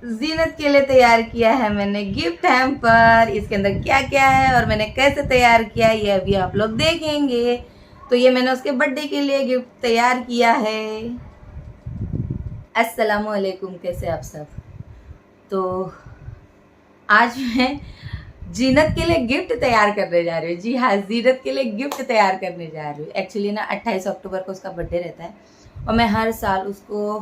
जीनत के लिए तैयार किया है मैंने गिफ्ट हैम्पर। इसके अंदर क्या क्या है और मैंने कैसे तैयार किया ये अभी आप लोग देखेंगे। तो ये मैंने उसके बर्थडे के लिए गिफ्ट तैयार किया है। अस्सलाम वालेकुम, कैसे आप सब। तो आज मैं जीनत के लिए गिफ्ट तैयार करने जा रही हूँ। जी हाँ, जीनत के लिए गिफ्ट तैयार करने जा रही हूँ। एक्चुअली ना 28 अक्टूबर को उसका बर्थडे रहता है और मैं हर साल उसको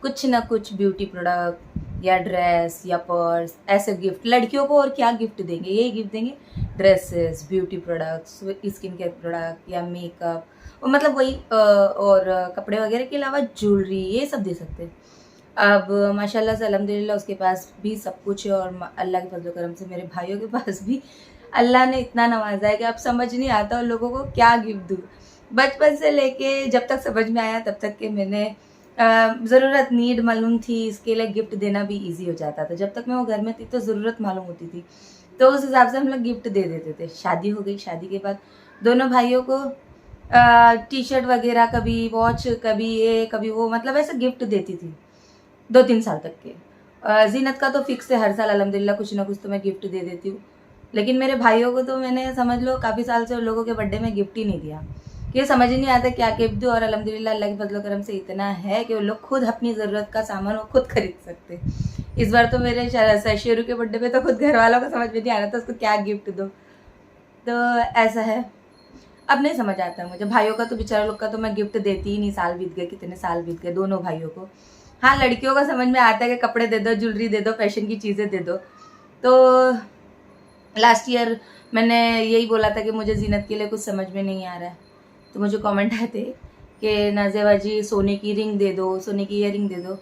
कुछ ना कुछ ब्यूटी प्रोडक्ट या ड्रेस या पर्स ऐसे गिफ्ट, लड़कियों को और क्या गिफ्ट देंगे, यही गिफ्ट देंगे, dresses, beauty products, skin care product या मेकअप, और मतलब वही और कपड़े वगैरह के अलावा ज्वेलरी, ये सब दे सकते हैं। अब माशाल्लाह से अल्हम्दुलिल्लाह उसके पास भी सब कुछ है और अल्लाह के फजल करम से मेरे भाइयों के पास भी अल्लाह ने इतना नवाजा है कि अब समझ नहीं आता उन लोगों को क्या गिफ्ट दूँ। बचपन से लेके जब तक समझ में आया तब तक के मैंने ज़रूरत नीड मालूम थी, इसके लिए गिफ्ट देना भी इजी हो जाता था। जब तक मैं वो घर में थी तो ज़रूरत मालूम होती थी, तो उस हिसाब से हम लोग गिफ्ट दे देते थे। शादी हो गई, शादी के बाद दोनों भाइयों को टी शर्ट वगैरह, कभी वॉच, कभी ये कभी वो, मतलब ऐसे गिफ्ट देती थी 2-3 साल तक के। जीनत का तो फिक्स है, हर साल अल्हम्दुलिल्लाह कुछ ना कुछ तो मैं गिफ्ट दे देती हूँ। लेकिन मेरे भाइयों को तो मैंने समझ लो काफ़ी साल से उन लोगों के बर्थडे में गिफ्ट ही नहीं दिया, कि समझ ही नहीं आता क्या गिफ्ट दूँ। और अल्हम्दुलिल्लाह अल्लाह के फजल करम से इतना है कि वो लोग खुद अपनी ज़रूरत का सामान वो खुद खरीद सकते हैं। इस बार तो मेरे शेरू के बर्थडे पे तो खुद घर वालों को समझ में नहीं आ रहा था उसको क्या गिफ्ट दो। तो ऐसा है, अब नहीं समझ आता मुझे। भाइयों का तो बेचारा लोग का तो मैं गिफ्ट देती ही नहीं, साल बीत गए, कितने साल बीत गए दोनों भाइयों को। हाँ, लड़कियों का समझ में आता है कि कपड़े दे दो, ज्वेलरी दे दो, फैशन की चीज़ें दे दो। तो लास्ट ईयर मैंने यही बोला था कि मुझे जीनत के लिए कुछ समझ में नहीं आ रहा है, तो मुझे कमेंट आए थे कि नाज़ेबा जी सोने की रिंग दे दो, सोने की ईयरिंग दे दो।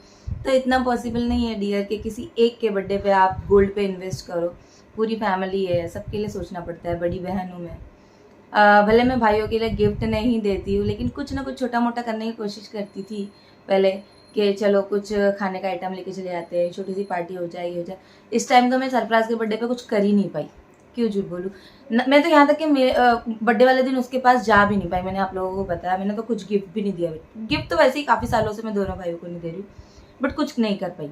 तो इतना पॉसिबल नहीं है डियर कि किसी एक के बर्थडे पे आप गोल्ड पे इन्वेस्ट करो। पूरी फैमिली है, सबके लिए सोचना पड़ता है, बड़ी बहन हूँ मैं। भले मैं भाइयों के लिए गिफ्ट नहीं देती हूँ, लेकिन कुछ ना कुछ छोटा मोटा करने की कोशिश करती थी पहले, कि चलो कुछ खाने का आइटम लेके चले जाते हैं, छोटी सी पार्टी हो जाए, ये हो जाए। इस टाइम तो मैं सरप्राइज के बर्थडे पे कुछ कर ही नहीं पाई, क्यों झूठ बोलूँ। मैं तो यहाँ तक कि बर्थडे वाले दिन उसके पास जा भी नहीं पाई। मैंने आप लोगों को बताया, मैंने तो कुछ गिफ्ट भी नहीं दिया। गिफ्ट तो वैसे ही काफ़ी सालों से मैं दोनों भाइयों को नहीं दे रही हूँ, बट कुछ नहीं कर पाई।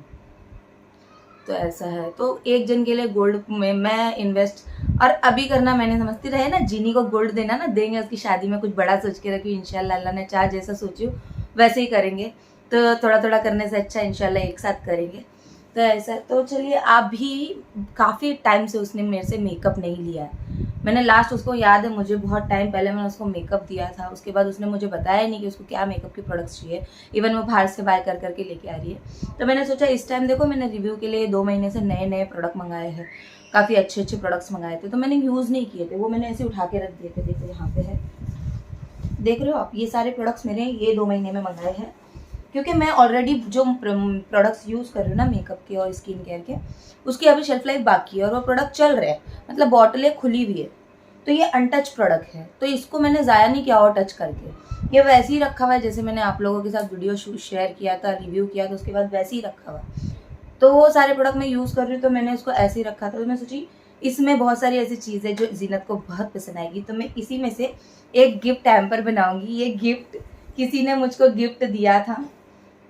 तो ऐसा है, तो एक जन के लिए गोल्ड में मैं इन्वेस्ट और अभी करना मैंने समझती रहे ना, जीनी को गोल्ड देना ना, देंगे उसकी शादी में, कुछ बड़ा सोच के रखी इंशाल्लाह, अल्लाह ने चाह जैसा सोची हो वैसे ही करेंगे। तो थोड़ा थोड़ा करने से अच्छा इंशाल्लाह एक साथ करेंगे। तो ऐसा, तो चलिए, अभी काफ़ी टाइम से उसने मेरे से मेकअप नहीं लिया है। मैंने लास्ट, उसको याद है मुझे, बहुत टाइम पहले मैंने उसको मेकअप दिया था। उसके बाद उसने मुझे बताया नहीं कि उसको क्या मेकअप के प्रोडक्ट्स चाहिए। इवन वो बाहर से बाय कर करके लेके आ रही है। तो मैंने सोचा इस टाइम देखो, मैंने रिव्यू के लिए 2 महीने से नए नए प्रोडक्ट मंगाए हैं, काफ़ी अच्छे अच्छे प्रोडक्ट्स मंगाए थे, तो मैंने यूज़ नहीं किए थे, वो मैंने ऐसे उठा के रख दिए थे। देखो यहाँ पे है, देख रहे हो आप, ये सारे प्रोडक्ट्स मैंने ये 2 महीने में मंगाए हैं, क्योंकि मैं ऑलरेडी जो प्रोडक्ट्स यूज़ कर रही हूँ ना मेकअप के और स्किन केयर के, उसकी अभी शेल्फ लाइफ बाकी है और वो प्रोडक्ट चल रहे हैं, मतलब बॉटलें खुली हुई है। तो ये अनटच प्रोडक्ट है, तो इसको मैंने ज़ाया नहीं किया और टच करके, ये वैसे ही रखा हुआ है जैसे मैंने आप लोगों के साथ वीडियो शेयर किया था, रिव्यू किया था, उसके बाद वैसे ही रखा हुआ। तो वो सारे प्रोडक्ट मैं यूज़ कर रही हूँ, तो मैंने उसको ऐसे ही रखा था। तो मैं सोची इसमें बहुत सारी ऐसी चीज़ें जो जीनत को बहुत पसंद आएगी, तो मैं इसी में से एक गिफ्ट हैम्पर बनाऊंगी। ये गिफ्ट किसी ने मुझको गिफ्ट दिया था,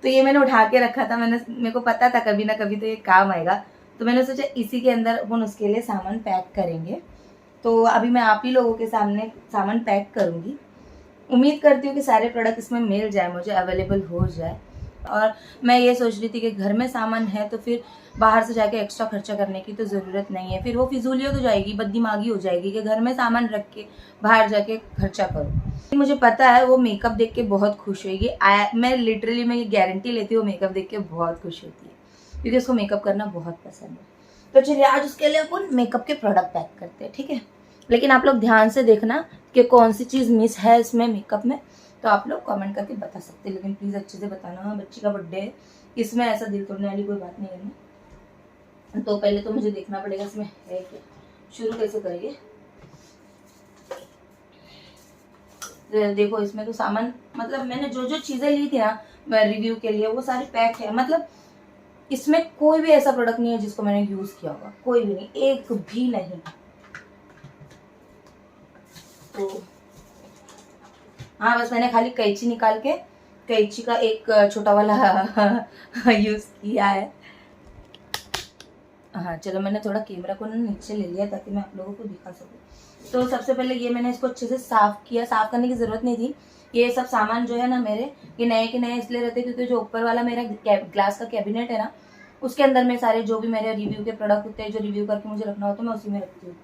तो ये मैंने उठा के रखा था। मेरे को पता था कभी ना कभी तो ये काम आएगा, तो मैंने सोचा इसी के अंदर अपन उसके लिए सामान पैक करेंगे। तो अभी मैं आप ही लोगों के सामने सामान पैक करूँगी। उम्मीद करती हूँ कि सारे प्रोडक्ट इसमें मिल जाए, मुझे अवेलेबल हो जाए। और मैं ये सोच रही थी कि घर में सामान है तो फिर बाहर से जाके एक्स्ट्रा खर्चा करने की तो ज़रूरत नहीं है, फिर वो फिजूलियत हो जाएगी, बददिमागी हो जाएगी कि घर में सामान रख के बाहर जाके खर्चा करो। मुझे पता है वो मेकअप देख के बहुत खुश होगी। मैं लिटरली मैं ये गारंटी लेती हूँ, मेकअप देख के बहुत खुश होती है, क्योंकि उसको मेकअप करना बहुत पसंद है। तो चलिए आज उसके लिए अपन मेकअप के प्रोडक्ट पैक करते हैं, ठीक है। लेकिन आप लोग ध्यान से देखना कि कौन सी चीज़ मिस है इसमें मेकअप में, तो आप लोग कमेंट करके बता सकते हैं, लेकिन प्लीज़ अच्छे से बताना। बच्ची का बर्थडे है, इसमें ऐसा दिल तोड़ने वाली कोई बात नहीं करनी। तो पहले तो मुझे देखना पड़ेगा इसमें है क्या, शुरू कैसे करेंगे। देखो इसमें तो सामान, मतलब मैंने जो जो चीज़ें ली थी ना रिव्यू के लिए, वो सारी पैक है। मतलब इसमें कोई भी ऐसा प्रोडक्ट नहीं है जिसको मैंने यूज़ किया होगा, कोई भी नहीं, एक भी नहीं। तो हाँ, बस मैंने खाली कैंची निकाल के कैंची का एक छोटा वाला यूज़ किया है। हाँ चलो, मैंने थोड़ा कैमरा को ना नीचे ले लिया ताकि मैं आप लोगों को दिखा सकूँ। तो सबसे पहले ये मैंने इसको अच्छे से साफ़ किया। साफ़ करने की ज़रूरत नहीं थी। ये सब सामान जो है ना मेरे, ये नए के नए इसलिए रहते क्योंकि जो ऊपर वाला मेरा ग्लास का कैबिनेट है ना, उसके अंदर में सारे जो भी मेरे रिव्यू के प्रोडक्ट होते हैं, जो रिव्यू करके मुझे रखना होता है, मैं उसी में रखती हूँ।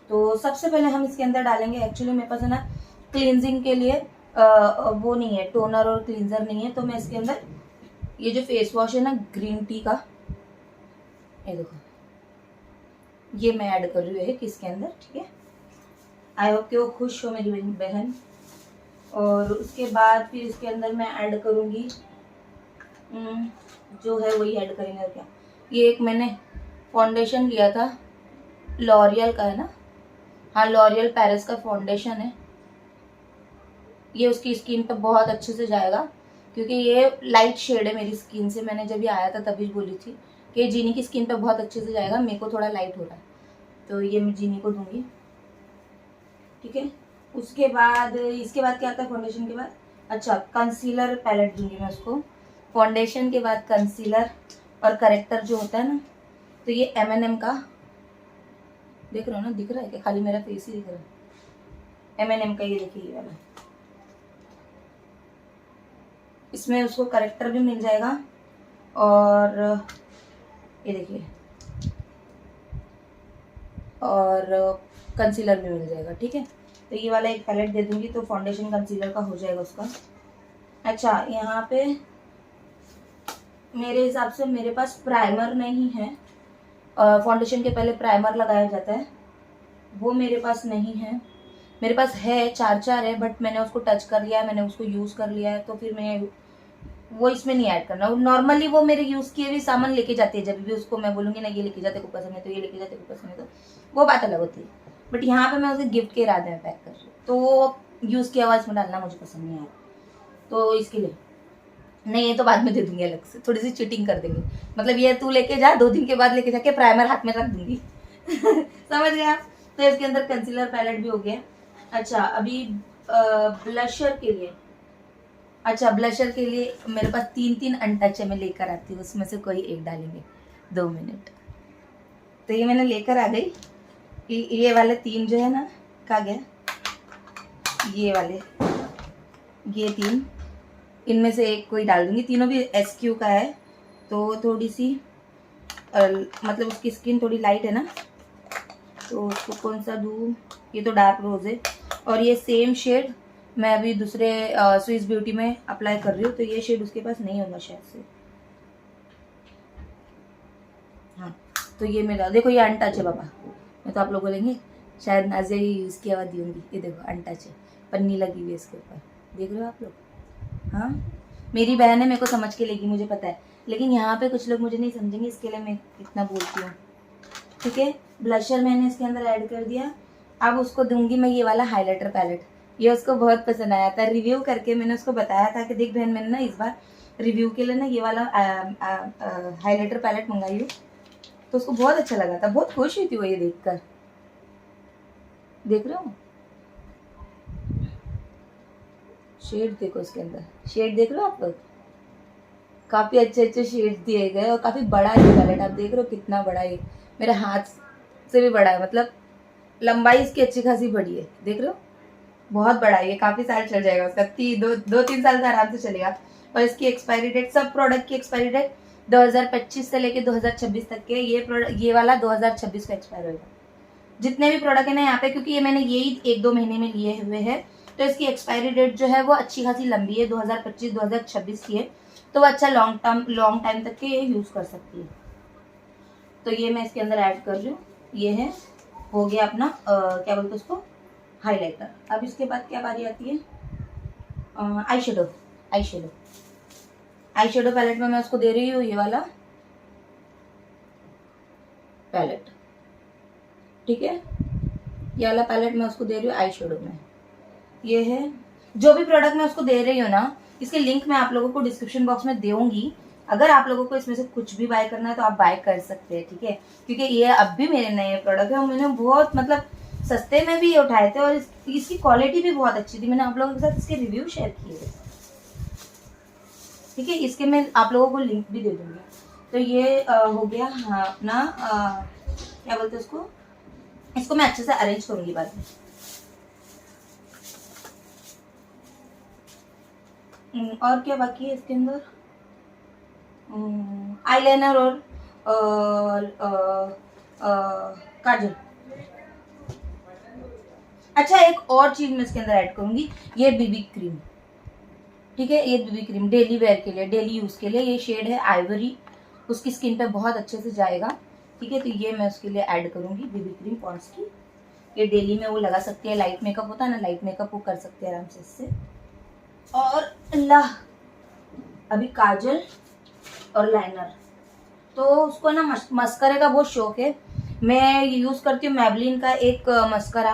तो सबसे पहले हम इसके अंदर डालेंगे, एक्चुअली मेरे पास है ना क्लींजिंग के लिए वो नहीं है, टोनर और क्लींजर नहीं है, तो मैं इसके अंदर ये जो फेस वॉश है ना ग्रीन टी का, ये देखो, ये मैं ऐड कर रही हूँ किसके अंदर, ठीक है। आई होप कि वो खुश हो मेरी बहन। और उसके बाद फिर इसके अंदर मैं ऐड करूँगी जो है वही ऐड करेंगे। और क्या, ये एक मैंने फाउंडेशन लिया था, लॉरियल का है ना, हाँ लॉरियल पेरिस का फाउंडेशन है। ये उसकी स्किन पे बहुत अच्छे से जाएगा क्योंकि ये लाइट शेड है मेरी स्किन से। मैंने जब ये आया था तभी बोली थी कि जीनी की स्किन पे बहुत अच्छे से जाएगा, मेरे को थोड़ा लाइट हो रहा है, तो ये मैं जीनी को दूंगी, ठीक है। उसके बाद इसके बाद क्या आता है फाउंडेशन के बाद, अच्छा कंसीलर पैलेट दूंगी मैं उसको। फाउंडेशन के बाद कंसीलर और करेक्टर जो होता है ना, तो ये M&M का, देख रहे हो ना, दिख रहा है कि खाली मेरा फेस ही दिख रहा है, M&M का, ये देखिए ये वाला। इसमें उसको करेक्टर भी मिल जाएगा और ये देखिए, और कंसीलर भी मिल जाएगा, ठीक है। तो ये वाला एक पैलेट दे दूंगी तो फाउंडेशन कंसीलर का हो जाएगा उसका। अच्छा, यहाँ पे मेरे हिसाब से मेरे पास प्राइमर नहीं है, फाउंडेशन के पहले प्राइमर लगाया जाता है, वो मेरे पास नहीं है। मेरे पास है, चार है, बट मैंने उसको टच कर लिया है, मैंने उसको यूज़ कर लिया है, तो फिर मैं वो इसमें नहीं ऐड करना। नॉर्मली वो मेरे यूज़ किए भी सामान लेके जाते हैं, जब भी उसको मैं बोलूँगी ना ये लेके जाते को पसंद है, तो ये लेके जाते को पसंद है, तो वो बात अलग होती है। बट यहाँ पे मैं उसे गिफ्ट के इरादे में पैक कर रही हूँ, तो वो यूज़ किया हुआ इसमें डालना मुझे पसंद नहीं आया, तो इसके लिए नहीं, ये तो बाद में दे दूंगी अलग से, थोड़ी सी चीटिंग कर देंगे। मतलब ये तू लेके जा, 2 दिन के बाद लेके जाके प्राइमर हाथ में रख दूंगी समझ गया। तो इसके अंदर कंसीलर पैलेट भी हो गया। अच्छा, अभी ब्लशर के लिए, अच्छा ब्लशर के लिए मेरे पास 3 अनटच है, मैं लेकर आती हूँ, उसमें से कोई एक डालेंगे, 2 मिनट। तो ये मैंने लेकर आ गई, ये वाले 3 जो है ना, कहाँ गया, ये वाले, ये 3, इनमें से एक कोई डाल दूंगी। तीनों भी SQ का है, तो थोड़ी सी मतलब उसकी स्किन थोड़ी लाइट है ना, तो उसको कौन सा दूँ, ये तो डार्क रोज है, और ये सेम शेड मैं अभी दूसरे स्विस ब्यूटी में अप्लाई कर रही हूँ, तो ये शेड उसके पास नहीं होगा शायद से, हाँ। तो ये मेरा देखो, ये अनटच है बाबा, मैं तो आप लोग बोलेंगे शायद नाज़िया ही यूज़ किया हुआ दी होंगी, ये देखो अनटच है, पन्नी लगी हुई है इसके ऊपर, देख रहे हो आप लोग, हाँ। मेरी बहन है, मेरे को समझ के लेगी, मुझे पता है, लेकिन यहाँ पे कुछ लोग मुझे नहीं समझेंगे, इसके लिए मैं इतना बोलती हूँ, ठीक है। ब्लशर मैंने इसके अंदर ऐड कर दिया। अब उसको दूंगी मैं ये वाला हाइलाइटर पैलेट, ये उसको बहुत पसंद आया था, रिव्यू करके मैंने उसको बताया था कि देख बहन, मैंने ना इस बार रिव्यू के लिए ना ये वाला हाइलाइटर पैलेट मंगाई हूँ, तो उसको बहुत अच्छा लगा था, बहुत खुश हुई थी वो ये देखकर, देख रहे हो, शेड देखो इसके अंदर, शेड देख रहे हो आप लोग, काफ़ी अच्छे अच्छे शेड दिए गए, और काफ़ी बड़ा है पैलेट, आप देख रहे हो कितना बड़ा है, मेरे हाथ से भी बड़ा है, मतलब लंबाई इसकी अच्छी खासी बड़ी है, देख रहे हो, बहुत बड़ा है, ये काफ़ी साल चल जाएगा उसका, 2-3 साल से आराम से चलेगा। और इसकी एक्सपायरी डेट, सब प्रोडक्ट की एक्सपायरी डेट 2025 से लेके 2026 तक के, ये वाला 2026 का एक्सपायर होगा, जितने भी प्रोडक्ट है ना यहाँ पे, क्योंकि ये मैंने यही 1-2 महीने में लिए हुए हैं, तो इसकी एक्सपायरी डेट जो है वो अच्छी खासी लंबी है, 2025-2026 की है, तो वो अच्छा लॉन्ग टाइम तक के ये यूज़ कर सकती है। तो ये मैं इसके अंदर ऐड कर रही हूँ, ये है, हो गया अपना क्या बोलते उसको, हाइलाइटर। अब इसके बाद क्या बारी आती है, आई शेडो पैलेट में मैं उसको दे रही हूँ ये वाला पैलेट, ठीक है, ये वाला पैलेट मैं उसको दे रही हूँ आई शेडो में। ये है, जो भी प्रोडक्ट मैं उसको दे रही हूँ ना, इसके लिंक मैं आप लोगों को डिस्क्रिप्शन बॉक्स में दूंगी, अगर आप लोगों को इसमें से कुछ भी बाय करना है तो आप बाय कर सकते हैं, ठीक है, क्योंकि ये अब भी मेरे नए प्रोडक्ट है, मैंने बहुत मतलब सस्ते में भी ये उठाए थे, और इसकी क्वालिटी भी बहुत अच्छी थी, मैंने आप लोगों के साथ इसके रिव्यू शेयर किए थे, ठीक है, इसके मैं आप लोगों को लिंक भी दे दूंगी। तो ये हो गया हाँ अपना क्या बोलते हैं उसको, इसको मैं अच्छे से अरेंज करूंगी बाद में। और क्या बाकी है इसके अंदर, आईलाइनर और काजल। अच्छा एक और चीज मैं इसके अंदर ऐड करूंगी, ये बीबी क्रीम, ठीक है, ये बीबी क्रीम डेली वेयर के लिए, डेली यूज के लिए। ये शेड है आइवरी, उसकी स्किन पे बहुत अच्छे से जाएगा, ठीक है। तो ये मैं उसके लिए ऐड करूंगी बीबी क्रीम पॉन्ड्स की। ये डेली में वो लगा सकती है, लाइट मेकअप होता है ना, लाइट मेकअप वो कर सकते हैं आराम से इससे। और अल्लाह अभी काजल और लाइनर, तो उसको ना मस्करे का बहुत शौक है। मैं यूज करती हूँ मैबलिन का एक मस्करा,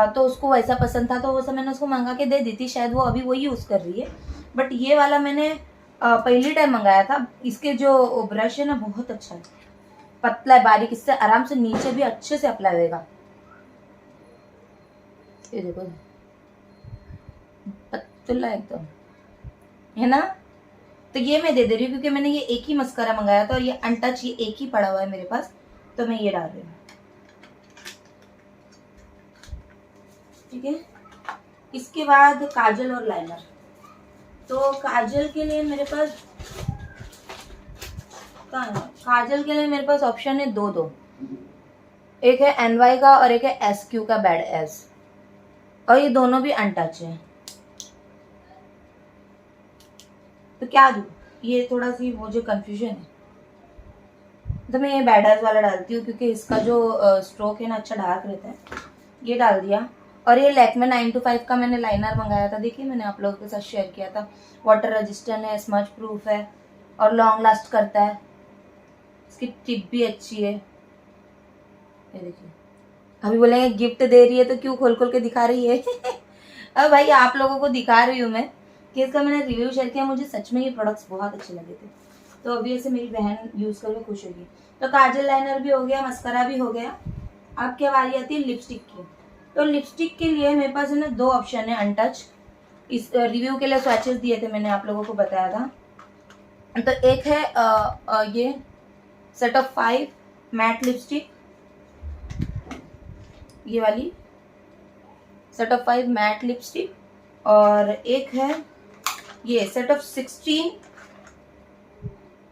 तो उसको वैसा पसंद था तो वैसा मैंने उसको मंगा के दे दी थी, शायद वो अभी वही यूज कर रही है। बट ये वाला मैंने पहली टाइम मंगाया था। इसके जो ब्रश है ना बहुत अच्छा है, पतला है बारीक, इससे आराम से नीचे भी अच्छे से अप्लाई होगा। ये देखो पतला एकदम है ना। तो ये मैं दे दे रही हूँ क्योंकि मैंने ये एक ही मस्करा मंगाया था और ये अनटच ये एक ही पड़ा हुआ है मेरे पास, तो मैं ये डाल रही हूँ, ठीक है। इसके बाद काजल और लाइनर, तो काजल के लिए मेरे पास काजल के लिए मेरे पास ऑप्शन है दो, एक है NY का और एक है SQ का बैड एस, और ये दोनों भी अनटच है। तो क्या दूं, ये थोड़ा सी वो जो कंफ्यूजन है, तो मैं ये बैड एस वाला डालती हूँ क्योंकि इसका जो स्ट्रोक है ना अच्छा डार्क रहता है, ये डाल दिया। और ये लैक्मे 925 का मैंने लाइनर मंगाया था, देखिए मैंने आप लोगों के साथ शेयर किया था। वाटर रेजिस्टेंट है, स्मज प्रूफ है और लॉन्ग लास्ट करता है, इसकी टिप भी अच्छी है। ये देखिए, अभी बोलेंगे गिफ्ट दे रही है तो क्यों खोल खोल के दिखा रही है अब भाई आप लोगों को दिखा रही हूँ मैं कि इसका मैंने रिव्यू शेयर किया, मुझे सच में ये प्रोडक्ट्स बहुत अच्छे लगे थे, तो अभी से मेरी बहन यूज करके खुश होगी। तो काजल लाइनर भी हो गया, मस्करा भी हो गया। अब क्या बारी आती है लिपस्टिक की। तो लिपस्टिक के लिए मेरे पास है ना दो ऑप्शन है अनटच, इस रिव्यू के लिए स्वैचेस दिए थे मैंने आप लोगों को बताया था। तो एक है ये सेट ऑफ 5 मैट लिपस्टिक, ये वाली सेट ऑफ 5 मैट लिपस्टिक, और एक है ये set of 16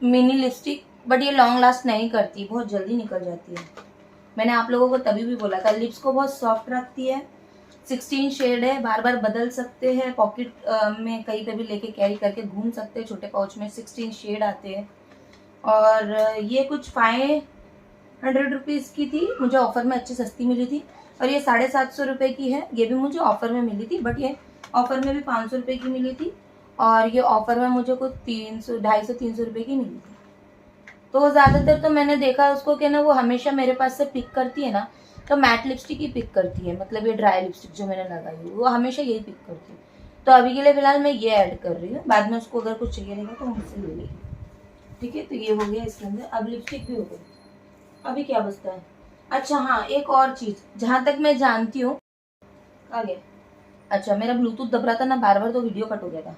mini lipstick. But ये लॉन्ग लास्ट नहीं करती, बहुत जल्दी निकल जाती है। मैंने आप लोगों को तभी भी बोला था, लिप्स को बहुत सॉफ्ट रखती है। 16 शेड है, बार बार बदल सकते हैं, पॉकेट में कहीं पे भी लेके कैरी करके घूम सकते हैं, छोटे पाउच में 16 शेड आते हैं। और ये कुछ 500 रुपीज़ की थी, मुझे ऑफर में अच्छी सस्ती मिली थी। और ये 750 रुपये की है, ये भी मुझे ऑफर में मिली थी, बट ये ऑफर में भी 500 रुपये की मिली थी, और ये ऑफर में मुझे कुछ 250-300 रुपये की मिली थी। तो ज़्यादातर तो मैंने देखा उसको कि ना वो हमेशा मेरे पास से पिक करती है ना, तो मैट लिपस्टिक ही पिक करती है, मतलब ये ड्राई लिपस्टिक जो मैंने लगाई है वो हमेशा यही पिक करती है। तो अभी के लिए फिलहाल मैं ये ऐड कर रही हूँ, बाद में उसको अगर कुछ चाहिए रहेगा तो मुझसे ले लेगी, ठीक है। तो ये हो गया इसके अंदर, अब लिपस्टिक भी हो गई। अभी क्या बचता है, अच्छा हाँ एक और चीज़, जहाँ तक मैं जानती हूँ आ गया, अच्छा मेरा ब्लूटूथ दब रहा था ना बार बार, तो वीडियो कट हो गया था।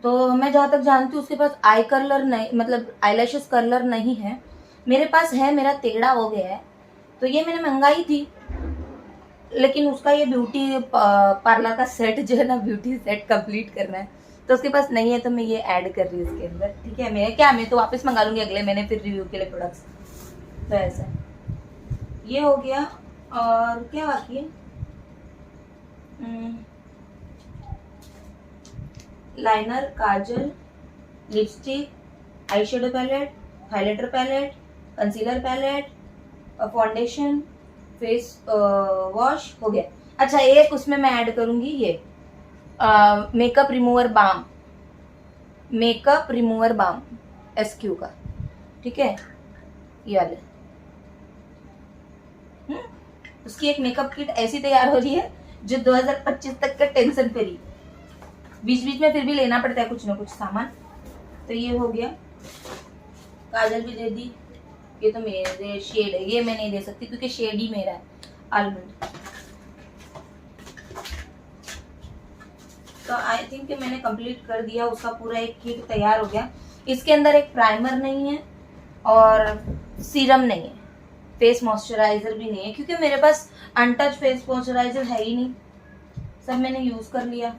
तो मैं जहाँ तक जानती हूँ उसके पास आई कलर नहीं, मतलब आईलैशेस कलर नहीं है, मेरे पास है, मेरा टेढ़ा हो गया है। तो ये मैंने मंगाई थी, लेकिन उसका ये ब्यूटी पार्लर का सेट जो है ना, ब्यूटी सेट कंप्लीट करना है, तो उसके पास नहीं है, तो मैं ये ऐड कर रही हूँ इसके अंदर, ठीक है। मैं तो वापस मंगा लूंगी अगले महीने फिर रिव्यू के लिए प्रोडक्ट्स। तो ऐसा ये हो गया, और क्या बाकी है, liner, kajal, lipstick, eye shadow palette, highlighter palette, concealer palette, foundation, face wash हो गया। अच्छा एक उसमें मैं ऐड करूंगी ये makeup remover balm, makeup remover balm SQ का, ठीक है, ये वाले। उसकी एक मेकअप किट ऐसी तैयार हो रही है जो 2025 तक का टेंशन फ्री, बीच बीच में फिर भी लेना पड़ता है कुछ ना कुछ सामान। तो ये हो गया, काजल भी दे दी, ये तो मेरे शेड है, ये मैं नहीं दे सकती क्योंकि शेड ही मेरा है आलमंड। तो आई थिंक कि मैंने कंप्लीट कर दिया, उसका पूरा एक किट तैयार हो गया। इसके अंदर एक प्राइमर नहीं है और सीरम नहीं है, फेस मॉइस्चराइजर भी नहीं है, क्योंकि मेरे पास अनटच फेस मॉइस्चराइजर है ही नहीं, सब मैंने यूज कर लिया।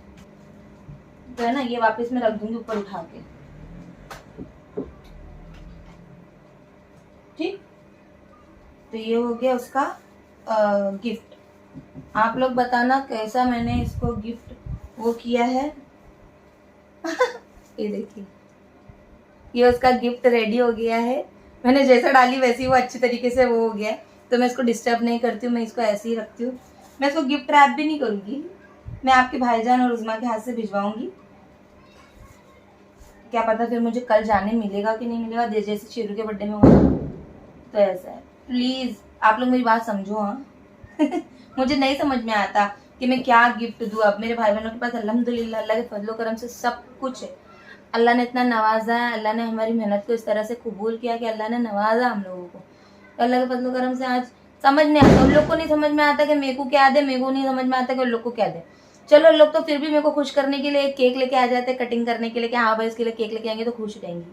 तो है ना, ये वापस मैं रख दूंगी ऊपर उठा के। ठीक, तो ये हो गया उसका गिफ्ट। आप लोग बताना कैसा मैंने इसको गिफ्ट वो किया है। ये देखिए, ये उसका गिफ्ट रेडी हो गया है। मैंने जैसा डाली वैसे ही वो अच्छी तरीके से वो हो गया है। तो मैं इसको डिस्टर्ब नहीं करती हूँ, मैं इसको ऐसे ही रखती हूँ। मैं इसको गिफ्ट रैप भी नहीं करूँगी, मैं आपके भाईजान और उज़मा के हाथ से भिजवाऊंगी। क्या पता फिर मुझे कल जाने मिलेगा कि नहीं मिलेगा, जैसे शेरू के बर्थडे में हुआ। तो ऐसा है, प्लीज़ आप लोग मेरी बात समझो। हाँ मुझे नहीं समझ में आता कि मैं क्या गिफ्ट दूँ। अब मेरे भाई बहनों के पास अल्हम्दुलिल्लाह अल्लाह के फजलो करम से सब कुछ है। अल्लाह ने इतना नवाजा है, अल्लाह ने हमारी मेहनत को इस तरह से कबूल किया कि अल्लाह ने नवाजा हम लोगों को। तो अल्लाह के फजलो करम से आज समझ नहीं आता, उन लोग को नहीं समझ में आता कि मेरे को क्या दे, मेरे को नहीं समझ में आता कि उन लोग को क्या दे। चलो लोग तो फिर भी मेरे को खुश करने के लिए एक केक लेके आ जाते, कटिंग करने के लिए कि हाँ भाई इसके लिए केक लेके आएंगे तो खुश रहेंगी,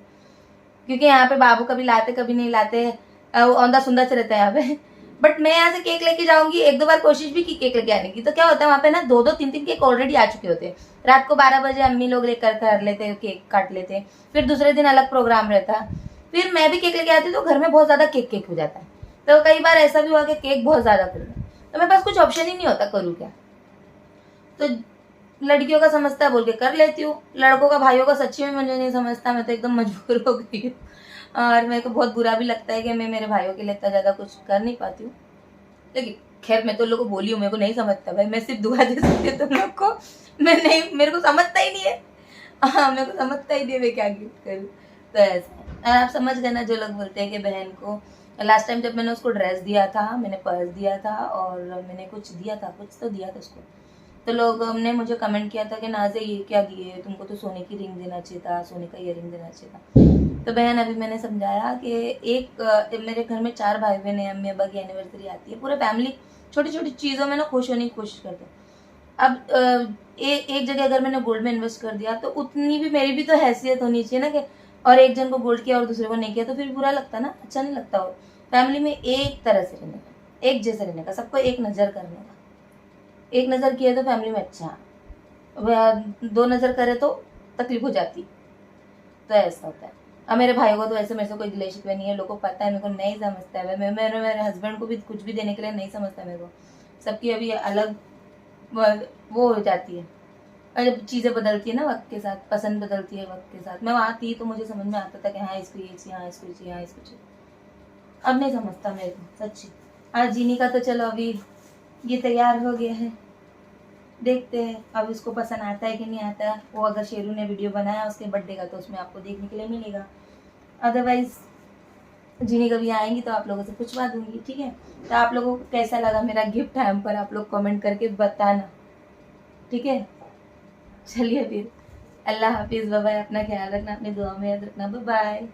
क्योंकि यहाँ पे बाबू कभी लाते कभी नहीं लाते, औंधा सुंदर से रहता है यहाँ पे। बट मैं यहाँ से केक लेके जाऊंगी, एक दो बार कोशिश भी की केक लेके आने की, तो क्या होता है वहाँ पे ना 2-2 3-3 केक ऑलरेडी आ चुके होते हैं। रात को 12 बजे अम्मी लोग लेकर कर लेते, केक काट लेते, फिर दूसरे दिन अलग प्रोग्राम रहता। फिर मैं भी केक लेके आती तो घर में बहुत ज्यादा केक हो जाता है। तो कई बार ऐसा भी हुआ कि केक बहुत ज्यादा कर गया, तो मेरे पास कुछ ऑप्शन ही नहीं होता, करूँ क्या। तो लड़कियों का समझता बोल के कर लेती हूँ, लड़कों का भाइयों का सच्ची में मुझे नहीं समझता, मैं तो एकदम मजबूर हो गई हूँ। और मेरे को बहुत बुरा भी लगता है कि मैं मेरे भाइयों के लिए इतना ज़्यादा कुछ कर नहीं पाती हूँ। लेकिन खैर मैं तो लोगों को बोली हूँ, मेरे को नहीं समझता भाई, मैं सिर्फ दुआ दे सकती हूँ तुम लोग को, मैं नहीं, मेरे को समझता ही नहीं है। हाँ, मेरे को समझता ही नहीं है मैं क्या गिफ्ट करूँ। तो ऐसा है, और आप समझ गए ना जो लोग बोलते हैं कि बहन को, लास्ट टाइम जब मैंने उसको ड्रेस दिया था, मैंने पर्स दिया था और मैंने कुछ दिया था, कुछ तो दिया था उसको, तो लोगों ने मुझे कमेंट किया था कि नाज़े ये क्या दिए, तुमको तो सोने की रिंग देना चाहिए था, सोने का ईयरिंग देना चाहिए था। तो बहन अभी मैंने समझाया कि मेरे घर में 4 भाई बहन हैं, अम्मी अब्बा की एनिवर्सरी आती है, पूरे फैमिली छोटी छोटी चीज़ों में ना खुश होने की कोशिश करते हैं। अब एक जगह अगर मैंने गोल्ड में इन्वेस्ट कर दिया तो उतनी भी मेरी भी तो हैसियत होनी चाहिए ना, कि और एक जन को गोल्ड किया और दूसरे को नहीं किया तो फिर बुरा लगता ना, अच्छा नहीं लगता। हो फैमिली में एक तरह से रहने का, एक जैसे रहने का, सबको एक नज़र करने का। एक नज़र किया तो फैमिली में अच्छा, 2 नज़र करे तो तकलीफ हो जाती। तो ऐसा होता है। अब मेरे भाइयों को तो ऐसे मेरे से कोई गिले शिकवे नहीं है, लोगों को पता है, मेरे को नहीं समझता है, मेरे हस्बैंड को भी कुछ भी देने के लिए नहीं समझता मेरे को। सबकी अभी अलग वो हो जाती है, और जब चीज़ें बदलती है ना वक्त के साथ, पसंद बदलती है वक्त के साथ। मैं वहाँ थी तो मुझे समझ में आता था कि हाँ इसको ये चाहिए, हाँ इसको चाहिए, हाँ इसको चाहिए। अब नहीं समझता मेरे को सच्ची। आज जीनी का तो चलो अभी ये तैयार हो गया है, देखते हैं अब इसको पसंद आता है कि नहीं आता है। वो अगर शेरू ने वीडियो बनाया उसके बर्थडे का तो उसमें आपको देखने के लिए मिलेगा, अदरवाइज जीनी कभी आएंगी तो आप लोगों से पूछवा दूंगी, ठीक है। तो आप लोगों को कैसा लगा मेरा गिफ्ट हैम्पर, आप लोग कमेंट करके बताना, ठीक है। चलिए फिर, अल्लाह हाफिज़, बाय बाय, अपना ख्याल रखना, अपनी दुआ में याद रखना, बाय बाय।